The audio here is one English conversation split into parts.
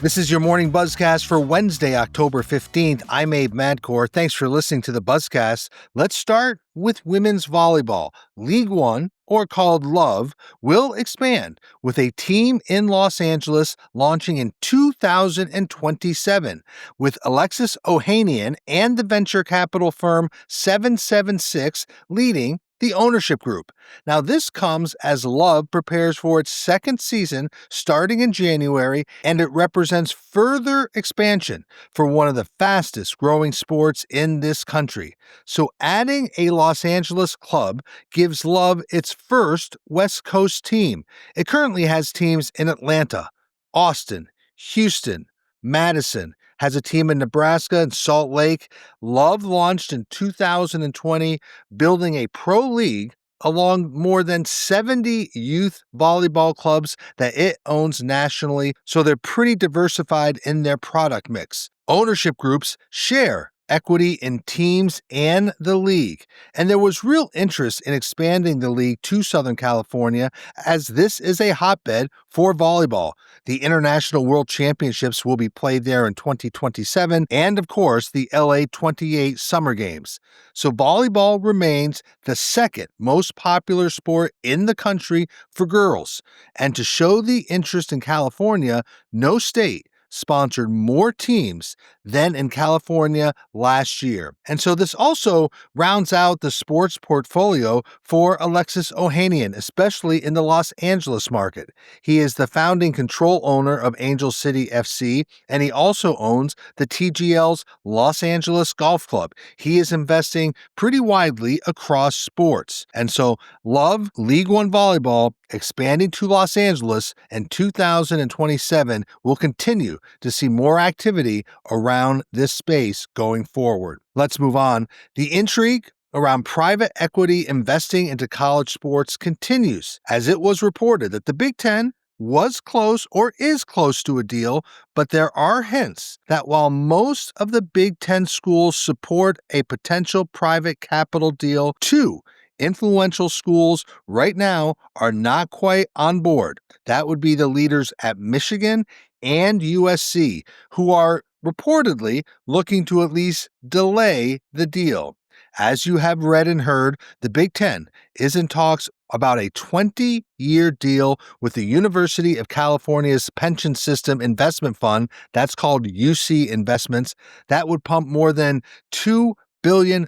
This is your morning Buzzcast for Wednesday, October 15th. I'm Abe Madcore. Thanks for listening to the Buzzcast. Let's start with women's volleyball. League One, or called LOVE, will expand with a team in Los Angeles launching in 2027, with Alexis Ohanian and the venture capital firm 776 leading the ownership group. Now, this comes as LOVE prepares for its second season starting in January, and it represents further expansion for one of the fastest growing sports in this country. So adding a Los Angeles club gives LOVE its first West Coast team. It currently has teams in Atlanta, Austin, Houston, Madison, has a team in Nebraska and Salt Lake. LOVE launched in 2020, building a pro league along more than 70 youth volleyball clubs that it owns nationally, so they're pretty diversified in their product mix. Ownership groups share equity in teams and the league. And there was real interest in expanding the league to Southern California, as this is a hotbed for volleyball. The International World Championships will be played there in 2027, and of course, the LA 28 Summer Games. So volleyball remains the second most popular sport in the country for girls. And to show the interest in California, no state sponsored more teams than in California last year. And so this also rounds out the sports portfolio for Alexis Ohanian, especially in the Los Angeles market. He is the founding control owner of Angel City FC, and he also owns the TGL's Los Angeles Golf Club. He is investing pretty widely across sports. And so LOVE League One Volleyball expanding to Los Angeles in 2027 will continue to see more activity around this space going forward. Let's move on. The intrigue around private equity investing into college sports continues, as it was reported that the Big Ten was close or is close to a deal, but there are hints that while most of the Big Ten schools support a potential private capital deal, two influential schools right now are not quite on board. That would be the leaders at Michigan and USC, who are reportedly looking to at least delay the deal. As you have read and heard, the Big Ten is in talks about a 20-year deal with the University of California's Pension System Investment Fund, that's called UC Investments, that would pump more than $2 billion,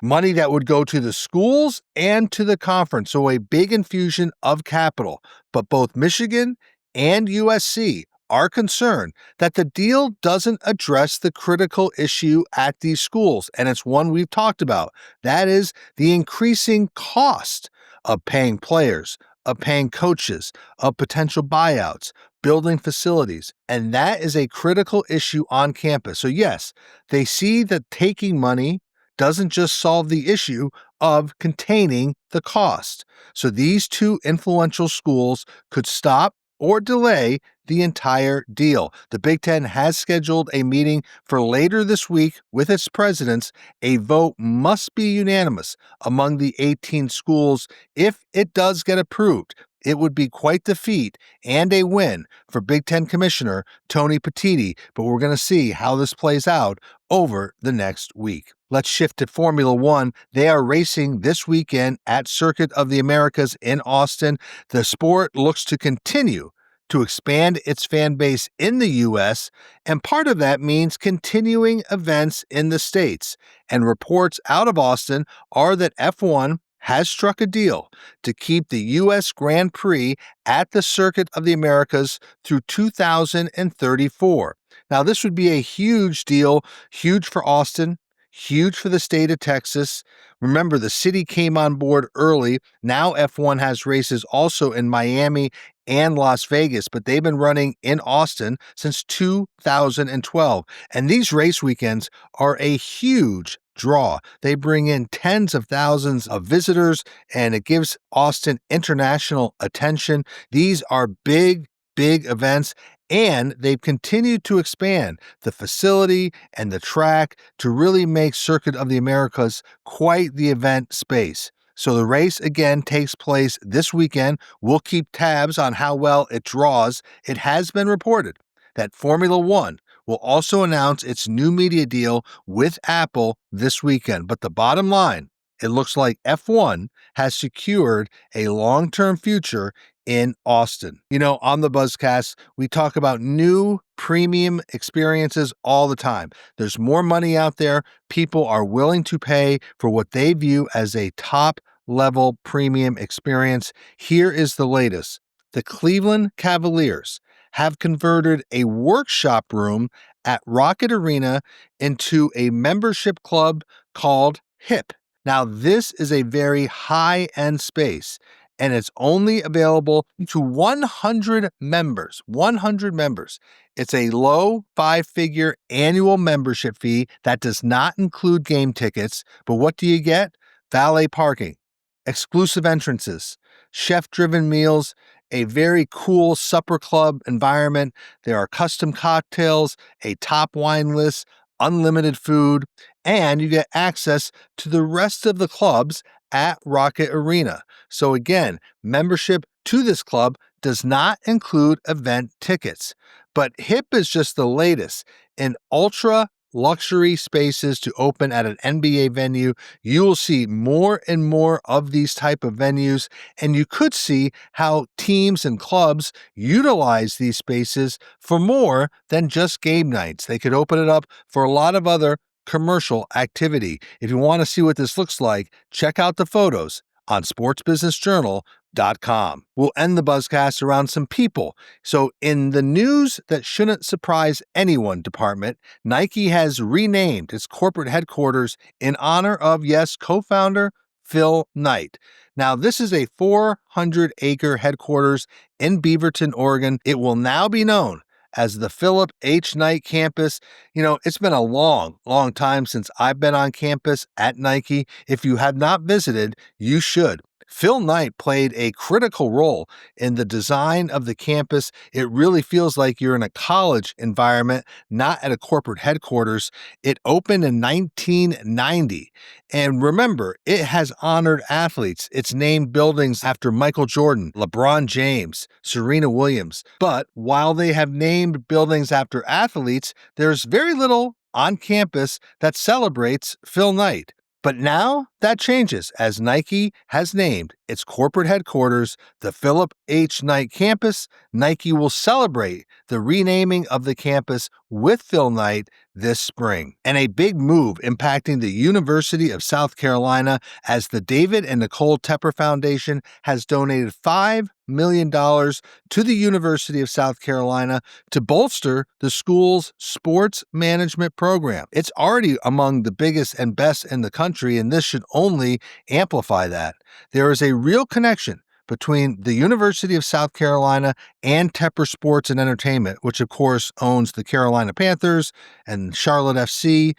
money that would go to the schools and to the conference, so a big infusion of capital. But both Michigan and USC are concerned that the deal doesn't address the critical issue at these schools, and it's one we've talked about. That is the increasing cost of paying players, of paying coaches, of potential buyouts, building facilities, and that is a critical issue on campus. So yes, they see that taking money doesn't just solve the issue of containing the cost. So these two influential schools could stop or delay the entire deal. The Big Ten has scheduled a meeting for later this week with its presidents. A vote must be unanimous among the 18 schools. If it does get approved, it would be quite the feat and a win for Big Ten Commissioner Tony Petitti, but we're going to see how this plays out over the next week. Let's shift to Formula One. They are racing this weekend at Circuit of the Americas in Austin. The sport looks to continue to expand its fan base in the U.S., and part of that means continuing events in the States. And reports out of Austin are that F1 has struck a deal to keep the U.S. Grand Prix at the Circuit of the Americas through 2034. Now, this would be a huge deal, huge for Austin, huge for the state of Texas. Remember, the city came on board early. Now F1 has races also in Miami and Las Vegas, but they've been running in Austin since 2012. And these race weekends are a huge draw. They bring in tens of thousands of visitors, and it gives Austin international attention. These are big events, and they've continued to expand the facility and the track to really make Circuit of the Americas quite the event space. So the race again takes place this weekend. We'll keep tabs on how well it draws. It has been reported that Formula One will also announce its new media deal with Apple this weekend. But the bottom line, it looks like F1 has secured a long-term future in Austin. On the Buzzcast, we talk about new premium experiences all the time. There's more money out there. People are willing to pay for what they view as a top level premium experience. Here is the latest. The Cleveland Cavaliers have converted a workshop room at Rocket Arena into a membership club called HIP. Now, this is a very high-end space, and it's only available to 100 members. 100 members. It's a low five-figure annual membership fee that does not include game tickets. But what do you get? Valet parking, exclusive entrances, chef-driven meals, a very cool supper club environment. There are custom cocktails, a top wine list, unlimited food, and you get access to the rest of the clubs at Rocket Arena. So again, membership to this club does not include event tickets. But HIP is just the latest in ultra luxury spaces to open at an NBA venue. You will see more and more of these type of venues, and you could see how teams and clubs utilize these spaces for more than just game nights. They could open it up for a lot of other commercial activity. If you want to see what this looks like, check out the photos on sportsbusinessjournal.com. We'll end the Buzzcast around some people. So in the news that shouldn't surprise anyone department, Nike has renamed its corporate headquarters in honor of, yes, co-founder Phil Knight. Now, this is a 400-acre headquarters in Beaverton, Oregon. It will now be known as the Philip H. Knight campus. It's been a long, long time since I've been on campus at Nike. If you have not visited, you should. Phil Knight played a critical role in the design of the campus. It really feels like you're in a college environment, not at a corporate headquarters. It opened in 1990. And remember, it has honored athletes. It's named buildings after Michael Jordan, LeBron James, Serena Williams. But while they have named buildings after athletes, there's very little on campus that celebrates Phil Knight. But now that changes as Nike has named its corporate headquarters the Philip H. Knight campus. Nike will celebrate the renaming of the campus with Phil Knight this spring. And a big move impacting the University of South Carolina, as the David and Nicole Tepper Foundation has donated $5 million to the University of South Carolina to bolster the school's sports management program. It's already among the biggest and best in the country, and this should only amplify that. There is a real connection between the University of South Carolina and Tepper Sports and Entertainment, which of course owns the Carolina Panthers and Charlotte FC.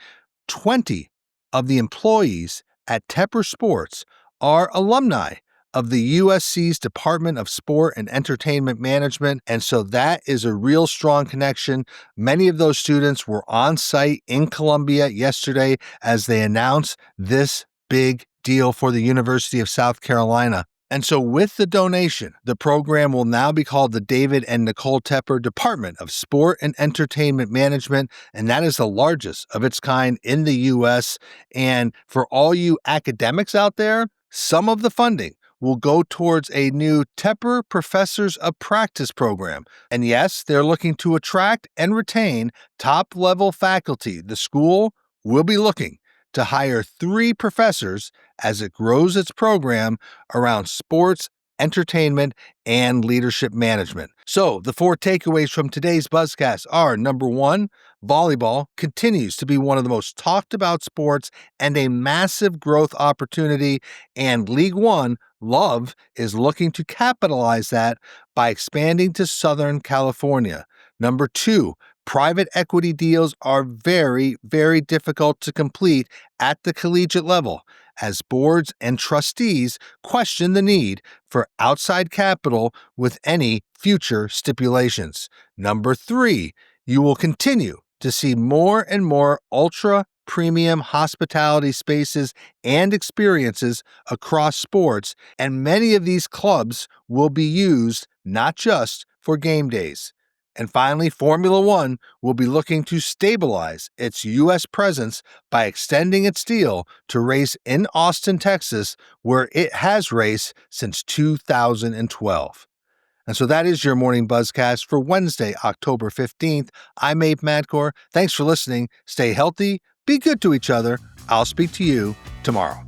20 of the employees at Tepper Sports are alumni of the USC's Department of Sport and Entertainment Management, and so that is a real strong connection. Many of those students were on site in Columbia yesterday as they announced this big deal for the University of South Carolina. And so with the donation, the program will now be called the David and Nicole Tepper Department of Sport and Entertainment Management, and that is the largest of its kind in the U.S. And for all you academics out there, some of the funding will go towards a new Tepper Professors of Practice program. And yes, they're looking to attract and retain top-level faculty. The school will be looking to hire 3 professors as it grows its program around sports, entertainment, and leadership management. So the 4 takeaways from today's Buzzcast are: number 1, volleyball continues to be one of the most talked about sports and a massive growth opportunity, and League One, Love, is looking to capitalize that by expanding to Southern California. Number 2, private equity deals are very, very difficult to complete at the collegiate level, as boards and trustees question the need for outside capital with any future stipulations. Number 3, you will continue to see more and more ultra-premium hospitality spaces and experiences across sports, and many of these clubs will be used not just for game days. And finally, Formula One will be looking to stabilize its U.S. presence by extending its deal to race in Austin, Texas, where it has raced since 2012. And so that is your Morning Buzzcast for Wednesday, October 15th. I'm Abe Madcore. Thanks for listening. Stay healthy. Be good to each other. I'll speak to you tomorrow.